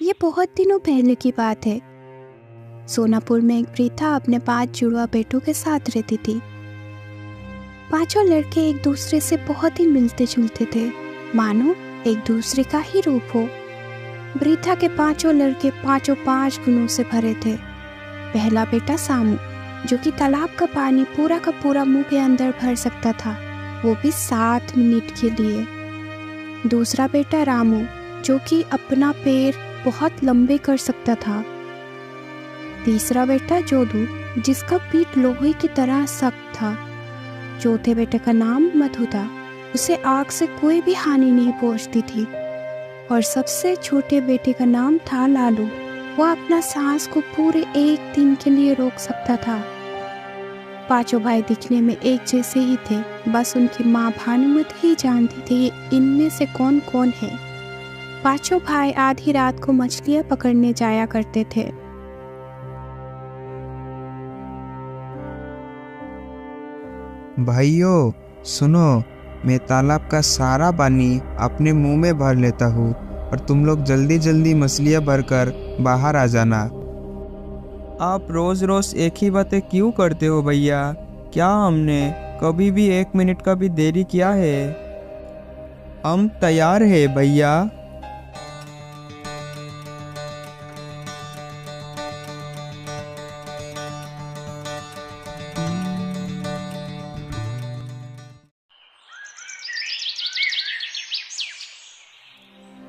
ये बहुत दिनों पहले की बात है। सोनापुर में एक वृद्धा अपने 5 जुड़वा बेटों के साथ रहती थी। पांचों लड़के एक दूसरे से बहुत ही मिलते जुलते थे, मानो एक दूसरे का ही रूप हो। वृद्धा के 5 लड़के 5 गुणों से भरे थे। पहला बेटा सामू, जो कि तालाब का पानी पूरा का पूरा मुंह के अंदर भर सकता था, वो भी 7 मिनट के लिए। दूसरा बेटा रामू, जो कि अपना पैर बहुत लंबे कर सकता था। तीसरा बेटा जोधू, जिसका पीठ लोहे की तरह सख्त था। चौथे बेटे का नाम मधु था, उसे आग से कोई भी हानि नहीं पहुंचती थी। और सबसे छोटे बेटे का नाम था लालू, वो अपना सांस को पूरे 1 दिन के लिए रोक सकता था। 5 भाई दिखने में एक जैसे ही थे, बस उनकी माँ भानुमति ही जानती थी इनमें से कौन कौन है। 5 भाई आधी रात को मछलियाँ पकड़ने जाया करते थे। भाइयों सुनो, मैं तालाब का सारा पानी अपने मुंह में भर लेता हूँ और तुम लोग जल्दी जल्दी मछलियाँ भरकर बाहर आ जाना। आप रोज रोज एक ही बातें क्यों करते हो भैया? क्या हमने कभी भी 1 मिनट का भी देरी किया है? हम तैयार है भैया।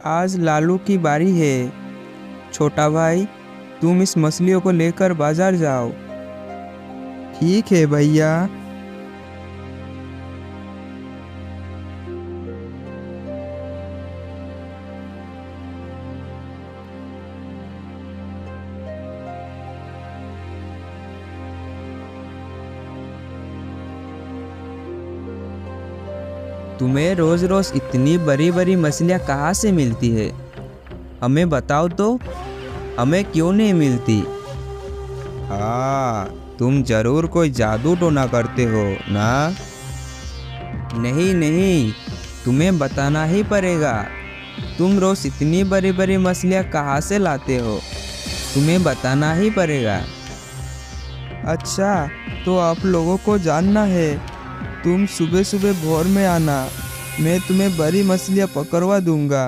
आज लालू की बारी है। छोटा भाई, तुम इस मछलियों को लेकर बाजार जाओ। ठीक है भैया। तुम्हें रोज रोज इतनी बड़ी बड़ी मछलियाँ कहाँ से मिलती है? हमें बताओ तो, हमें क्यों नहीं मिलती? हाँ, तुम जरूर कोई जादू टोना करते हो ना? नहीं नहीं, तुम्हें बताना ही पड़ेगा। तुम रोज इतनी बड़ी बड़ी मछलियाँ कहाँ से लाते हो? तुम्हें बताना ही पड़ेगा। अच्छा, तो आप लोगों को जानना है। तुम सुबह सुबह भोर में आना, मैं तुम्हें बड़ी मछलियाँ पकड़वा दूंगा।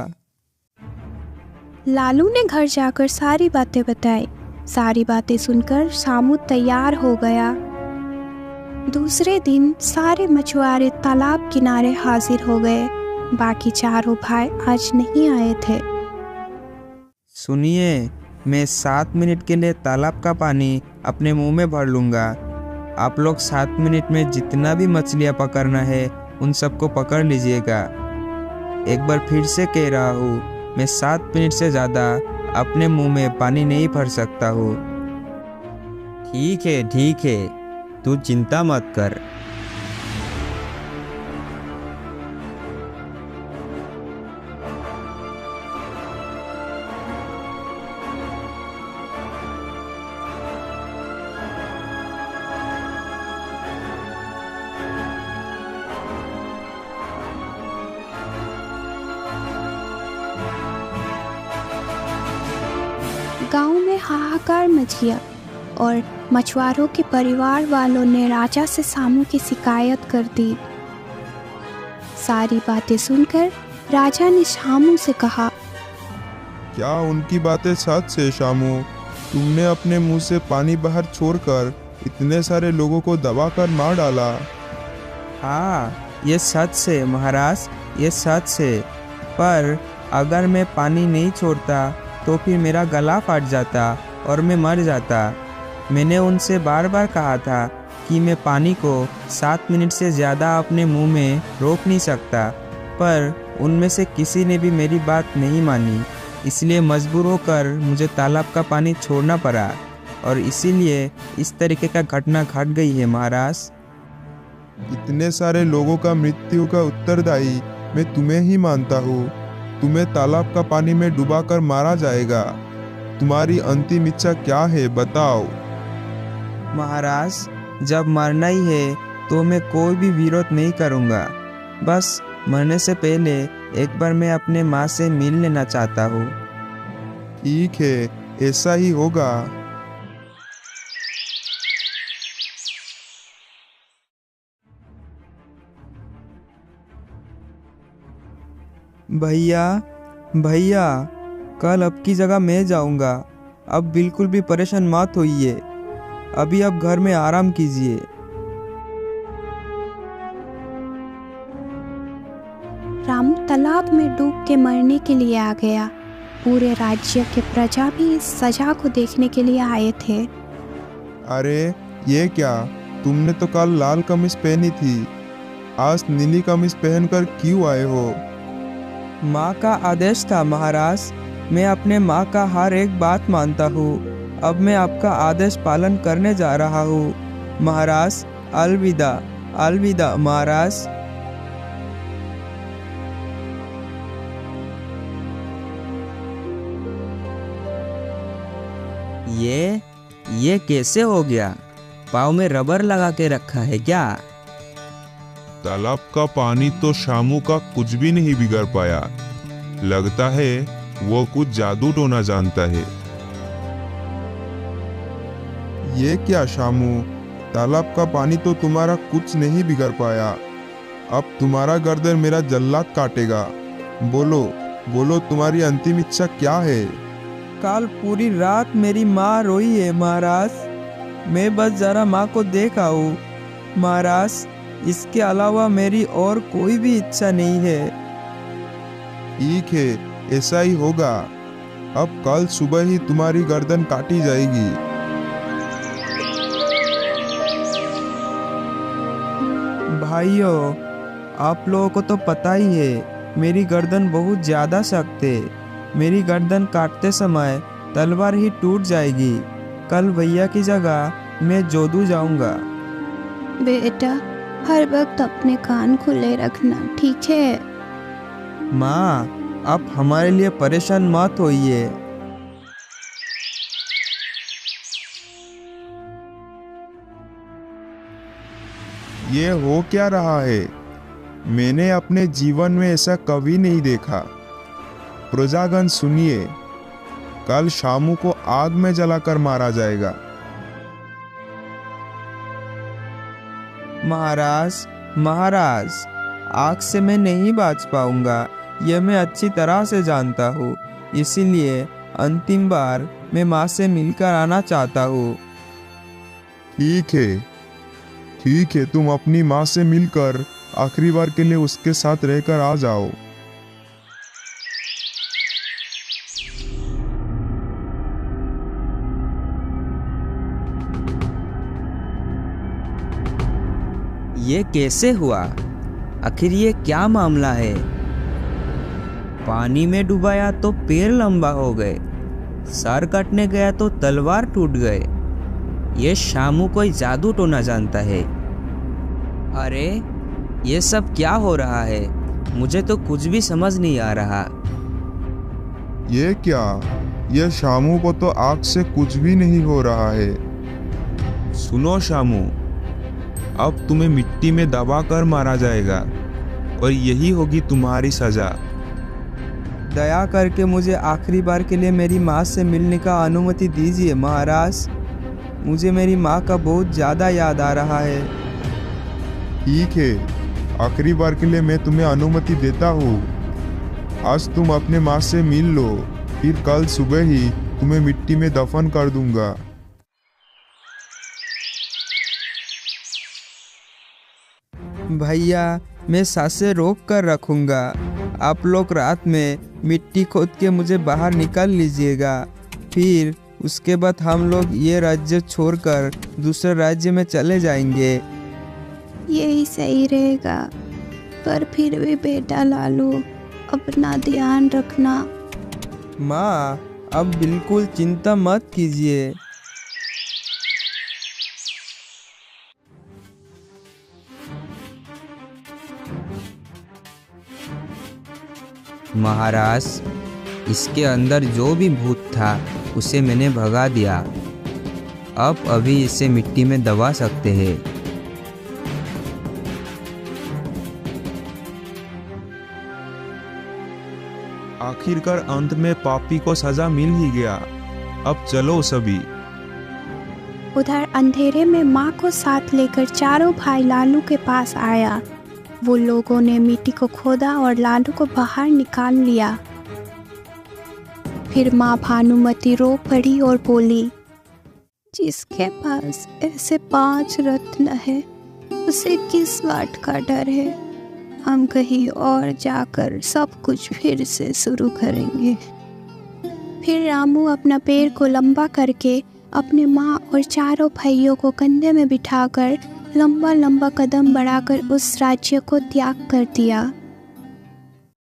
लालू ने घर जाकर सारी बातें बताई। सारी बातें सुनकर सामू तैयार हो गया। दूसरे दिन सारे मछुआरे तालाब किनारे हाजिर हो गए। बाकी 4 भाई आज नहीं आए थे। सुनिए, मैं 7 मिनट के लिए तालाब का पानी अपने मुंह में भर लूंगा। आप लोग 7 मिनट में जितना भी मछलियाँ पकड़ना है उन सबको पकड़ लीजिएगा। एक बार फिर से कह रहा हूँ, मैं 7 मिनट से ज़्यादा अपने मुंह में पानी नहीं भर सकता हूँ। ठीक है, तू चिंता मत कर। गांव में हाहाकार मच गया और मछुआरों के परिवार वालों ने राजा से सामू की शिकायत कर दी। सारी बातें सुनकर राजा ने सामू से कहा, क्या उनकी बातें सच है शामू? तुमने अपने मुंह से पानी बाहर छोड़कर इतने सारे लोगों को दबाकर मार डाला। हाँ, ये सच है महाराज, ये सच है। पर अगर मैं पानी नहीं छोड़ता तो फिर मेरा गला फट जाता और मैं मर जाता। मैंने उनसे बार बार कहा था कि मैं पानी को 7 मिनट से ज़्यादा अपने मुंह में रोक नहीं सकता, पर उनमें से किसी ने भी मेरी बात नहीं मानी। इसलिए मजबूर होकर मुझे तालाब का पानी छोड़ना पड़ा और इसीलिए इस तरीके का घटना घट गई है महाराज। इतने सारे लोगों का मृत्यु का उत्तरदायी मैं तुम्हें ही मानता हूँ। तुम्हें तालाब का पानी में डुबाकर मारा जाएगा। तुम्हारी अंतिम इच्छा क्या है, बताओ। महाराज, जब मरना ही है तो मैं कोई भी विरोध नहीं करूँगा। बस मरने से पहले एक बार मैं अपने माँ से मिल लेना चाहता हूँ। ठीक है, ऐसा ही होगा। भैया भैया, कल अब की जगह मैं जाऊंगा। अब बिल्कुल भी परेशान मत होइए। अभी आप घर में आराम कीजिए। रामू तालाब में डूब के मरने के लिए आ गया। पूरे राज्य के प्रजा भी इस सजा को देखने के लिए आए थे। अरे ये क्या, तुमने तो कल लाल कमीज पहनी थी, आज नीली कमीज पहनकर क्यों आए हो? माँ का आदेश था महाराज। मैं अपने माँ का हर एक बात मानता हूँ। अब मैं आपका आदेश पालन करने जा रहा हूँ। महाराज, अलविदा। अलविदा महाराज। ये कैसे हो गया? पाँव में रबर लगा के रखा है क्या? तालाब का पानी तो शामू का कुछ भी नहीं बिगड़ पाया। लगता है वो कुछ जादू टोना जानता है। ये क्या शामू, तालाब का पानी तो तुम्हारा कुछ नहीं बिगड़ पाया। अब तुम्हारा गर्दन मेरा जल्लाद काटेगा। बोलो बोलो, तुम्हारी अंतिम इच्छा क्या है? कल पूरी रात मेरी माँ रोई है महाराज। मैं बस जरा माँ को देख आऊँ महाराज। इसके अलावा मेरी और कोई भी इच्छा नहीं है। ठीक है, ऐसा ही होगा। अब कल सुबह ही तुम्हारी गर्दन काटी जाएगी। भाइयों, आप लोगों को तो पता ही है मेरी गर्दन बहुत ज़्यादा सख्त है। मेरी गर्दन काटते समय तलवार ही टूट जाएगी। कल भैया की जगह मैं जोधू जाऊंगा। बेटा, हर वक्त अपने कान खुले रखना, ठीक है? माँ, आप हमारे लिए परेशान मत होइए। ये हो क्या रहा है? मैंने अपने जीवन में ऐसा कभी नहीं देखा। प्रजागण सुनिए, कल शामू को आग में जलाकर मारा जाएगा। महाराज महाराज, आग से मैं नहीं बच पाऊंगा, यह मैं अच्छी तरह से जानता हूँ। इसीलिए अंतिम बार मैं माँ से मिलकर आना चाहता हूँ। ठीक है, तुम अपनी माँ से मिलकर आखिरी बार के लिए उसके साथ रहकर आ जाओ। ये कैसे हुआ? आखिर ये क्या मामला है? पानी में डुबाया तो पैर लंबा हो गए, सर कटने गया तो तलवार टूट गए। ये शामू कोई जादू टोना जानता है। अरे ये सब क्या हो रहा है? मुझे तो कुछ भी समझ नहीं आ रहा। ये क्या, ये शामू को तो आग से कुछ भी नहीं हो रहा है। सुनो शामू, अब तुम्हें मिट्टी में दबाकर मारा जाएगा और यही होगी तुम्हारी सजा। दया करके मुझे आखिरी बार के लिए मेरी माँ से मिलने का अनुमति दीजिए महाराज। मुझे मेरी माँ का बहुत ज़्यादा याद आ रहा है। ठीक है, आखिरी बार के लिए मैं तुम्हें अनुमति देता हूँ। आज तुम अपने माँ से मिल लो, फिर कल सुबह ही तुम्हें मिट्टी में दफन कर दूंगा। भैया, मैं सांसें रोक कर रखूँगा। आप लोग रात में मिट्टी खोद के मुझे बाहर निकाल लीजिएगा। फिर उसके बाद हम लोग ये राज्य छोड़कर दूसरे राज्य में चले जाएंगे। यही सही रहेगा, पर फिर भी बेटा लालू, अपना ध्यान रखना। माँ, अब बिल्कुल चिंता मत कीजिए। महाराज, इसके अंदर जो भी भूत था उसे मैंने भगा दिया। अब अभी इसे मिट्टी में दबा सकते हैं। आखिरकार अंत में पापी को सजा मिल ही गया। अब चलो सभी। उधर अंधेरे में माँ को साथ लेकर चारों भाई लालू के पास आया। वो लोगों ने मिट्टी को खोदा और लालू को बाहर निकाल लिया। फिर माँ भानुमती रो पड़ी और बोली, जिसके पास ऐसे 5 रत्न है उसे किस बात का डर है। हम कहीं और जाकर सब कुछ फिर से शुरू करेंगे। फिर रामू अपना पैर को लंबा करके अपने माँ और चारों भाइयों को कंधे में बिठाकर लंबा लंबा कदम बढ़ाकर उस राज्य को त्याग कर दिया।